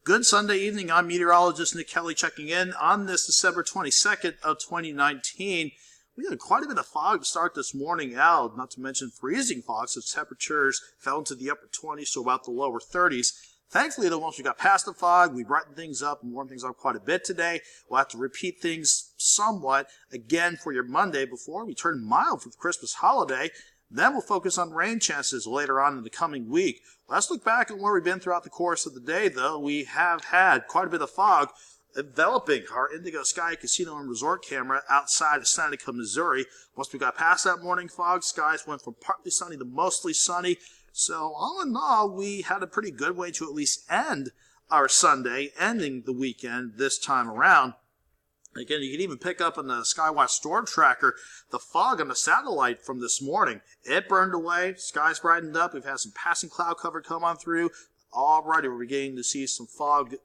Good Sunday evening. I'm meteorologist Nick Kelly checking in on this December 22nd of 2019. We had quite a bit of fog to start this morning out, not to mention freezing fog, so temperatures fell into the upper 20s to about the lower 30s. Thankfully, though, once we got past the fog, we brightened things up and warmed things up quite a bit today. We'll have to repeat things somewhat again for your Monday before we turn mild for the Christmas holiday. Then we'll focus on rain chances later on in the coming week. Let's look back at where we've been throughout the course of the day, though. We have had quite a bit of fog enveloping our Indigo Sky Casino and Resort camera outside of Seneca, Missouri. Once we got past that morning fog, skies went from partly sunny to mostly sunny. So all in all, we had a pretty good way to at least end our Sunday, ending the weekend this time around. Again, you can even pick up on the Skywatch Storm Tracker the fog on the satellite from this morning. It burned away, skies brightened up, we've had some passing cloud cover come on through. Already we're beginning to see some fog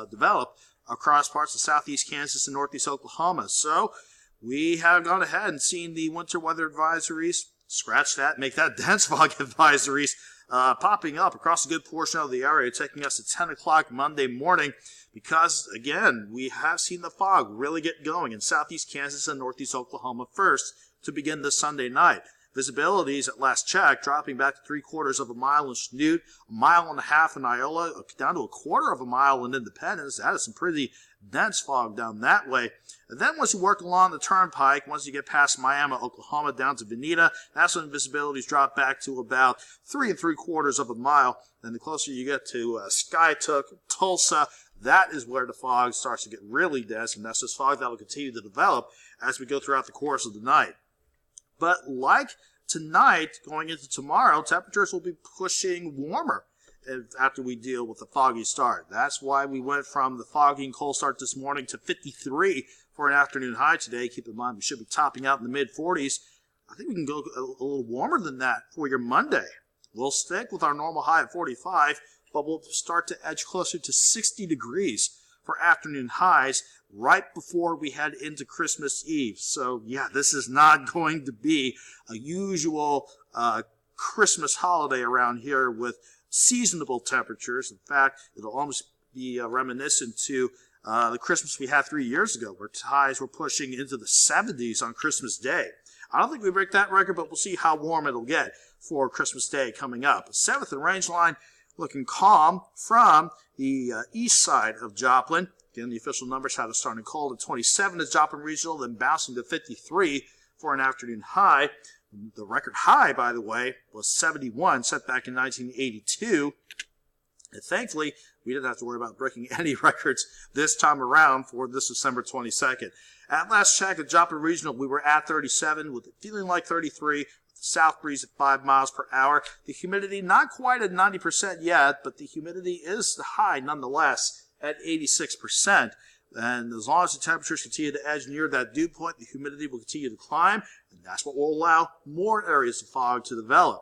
develop across parts of southeast Kansas and northeast Oklahoma. So we have gone ahead and seen the winter weather advisories, scratch that, make that dense fog advisories popping up across a good portion of the area, taking us to 10 o'clock Monday morning. Because, again, we have seen the fog really get going in southeast Kansas and northeast Oklahoma first to begin this Sunday night. Visibilities at last check dropping back to 3/4 of a mile in Chanute, 1.5 miles in Iola, down to 1/4 of a mile in Independence. That is some pretty dense fog down that way. And then once you work along the turnpike, once you get past Miami, Oklahoma, down to Veneta, that's when visibilities drop back to about 3 3/4 of a mile. And the closer you get to Skytook, Tulsa, that is where the fog starts to get really dense, and that's this fog that will continue to develop as we go throughout the course of the night. But like tonight, going into tomorrow, temperatures will be pushing warmer after we deal with the foggy start. That's why we went from the foggy and cold start this morning to 53 for an afternoon high today. Keep in mind, we should be topping out in the mid-40s. I think we can go a little warmer than that for your Monday. We'll stick with our normal high at 45, but we'll start to edge closer to 60 degrees for afternoon highs right before we head into Christmas Eve. So, yeah, this is not going to be a usual Christmas holiday around here with seasonable temperatures. In fact, it'll almost be reminiscent to the Christmas we had 3 years ago, where highs were pushing into the 70s on Christmas Day. I don't think we break that record, but we'll see how warm it'll get for Christmas Day coming up. 7th and range line looking calm from the east side of Joplin. Again, the official numbers had us starting cold at 27 at Joplin Regional, then bouncing to 53 for an afternoon high. The record high, by the way, was 71, set back in 1982. And thankfully, we didn't have to worry about breaking any records this time around for this December 22nd. At last check at Joplin Regional, we were at 37 with it feeling like 33. South breeze at 5 miles per hour. The humidity not quite at 90% yet, but the humidity is high nonetheless at 86%. And as long as the temperatures continue to edge near that dew point, the humidity will continue to climb, and that's what will allow more areas of fog to develop.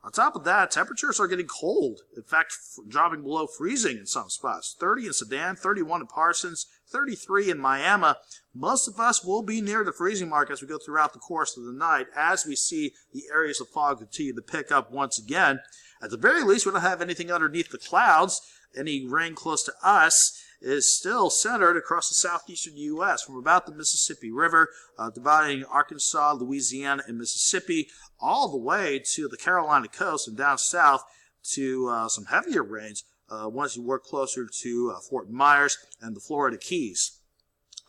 On top of that, temperatures are getting cold. In fact, dropping below freezing in some spots. 30 in Sedan, 31 in Parsons, 33 in Miami. Most of us will be near the freezing mark as we go throughout the course of the night, as we see the areas of fog continue to pick up once again. At the very least, we don't have anything underneath the clouds. Any rain close to us is still centered across the southeastern U.S. from about the Mississippi River, dividing Arkansas, Louisiana, and Mississippi, all the way to the Carolina coast and down south to some heavier rains once you work closer to Fort Myers and the Florida Keys.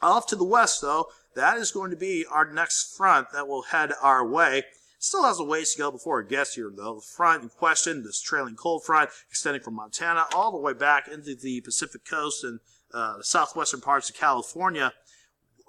Off to the west, though, that is going to be our next front that will head our way. Still has a ways to go before it gets here, though. The front in question, this trailing cold front, extending from Montana all the way back into the Pacific coast and the southwestern parts of California.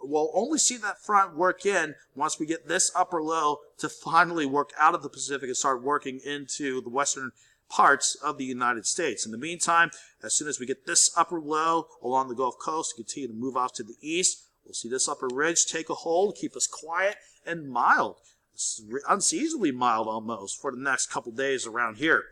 We'll only see that front work in once we get this upper low to finally work out of the Pacific and start working into the western parts of the United States. In the meantime, as soon as we get this upper low along the Gulf Coast, continue to move off to the east, we'll see this upper ridge take a hold, keep us quiet and mild. Unseasonably mild almost for the next couple days around here.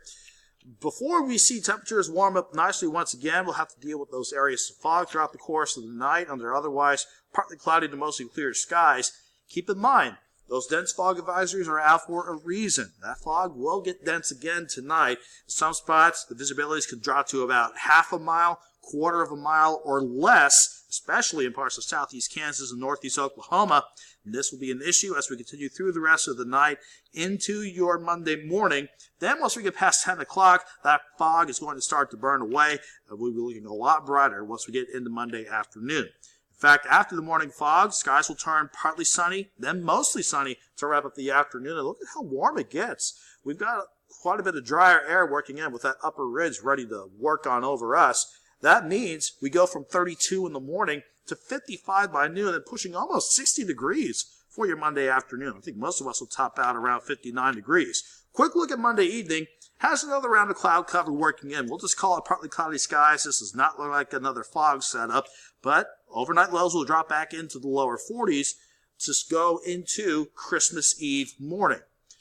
Before we see temperatures warm up nicely once again, we'll have to deal with those areas of fog throughout the course of the night under otherwise partly cloudy to mostly clear skies. Keep in mind, Those dense fog advisories are out for a reason. That fog will get dense again tonight. In some spots, the visibilities can drop to about half a mile, quarter of a mile, or less, especially in parts of southeast Kansas and northeast Oklahoma. And this will be an issue as we continue through the rest of the night into your Monday morning. Then once we get past 10 o'clock, that fog is going to start to burn away, and we'll be looking a lot brighter once we get into Monday afternoon. In fact, after the morning fog, skies will turn partly sunny, then mostly sunny to wrap up the afternoon. And look at how warm it gets. We've got quite a bit of drier air working in with that upper ridge ready to work on over us. That means we go from 32 in the morning to 55 by noon and pushing almost 60 degrees for your Monday afternoon. I think most of us will top out around 59 degrees. Quick look at Monday evening. Has another round of cloud cover working in. We'll just call it partly cloudy skies. This does not look like another fog setup, but overnight lows will drop back into the lower 40s to go into Christmas Eve morning.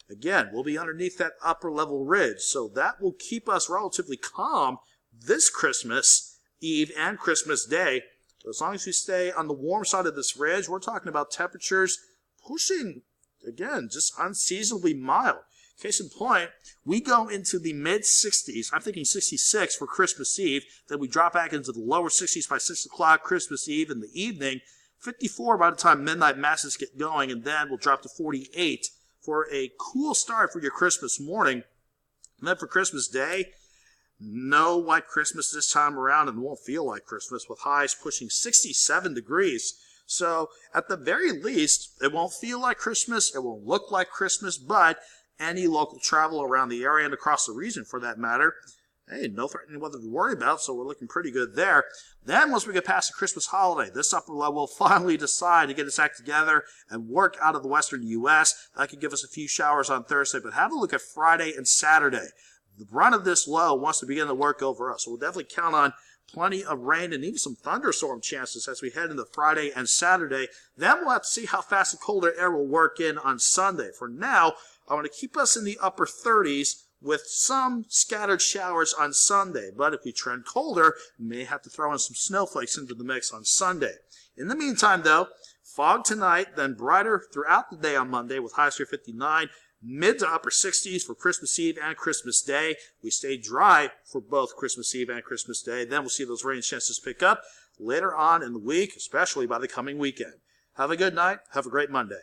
Again, we'll be underneath that upper level ridge, so that will keep us relatively calm this Christmas Eve and Christmas Day. As long as we stay on the warm side of this ridge, we're talking about temperatures pushing, again, just unseasonably mild. Case in point, we go into the mid-60s. I'm thinking 66 for Christmas Eve. Then we drop back into the lower 60s by 6 o'clock Christmas Eve in the evening. 54 by the time midnight masses get going, and then we'll drop to 48 for a cool start for your Christmas morning. And then for Christmas Day, no white Christmas this time around, and it won't feel like Christmas with highs pushing 67 degrees. So at the very least, it won't feel like Christmas. It won't look like Christmas, but any local travel around the area and across the region for that matter, hey, no threatening weather to worry about, so we're looking pretty good there. Then once we get past the Christmas holiday, this upper level will finally decide to get its act together and work out of the western U.S. That could give us a few showers on Thursday, but have a look at Friday and Saturday. The brunt of this low wants to begin to work over us, so we'll definitely count on plenty of rain and even some thunderstorm chances as we head into Friday and Saturday. Then we'll have to see how fast the colder air will work in on Sunday. For now, I want to keep us in the upper 30s with some scattered showers on Sunday. But if we trend colder, we may have to throw in some snowflakes into the mix on Sunday. In the meantime, though, fog tonight, then brighter throughout the day on Monday with highs near 59, mid to upper 60s for Christmas Eve and Christmas Day. We stay dry for both Christmas Eve and Christmas Day. Then we'll see those rain chances pick up later on in the week, especially by the coming weekend. Have a good night. Have a great Monday.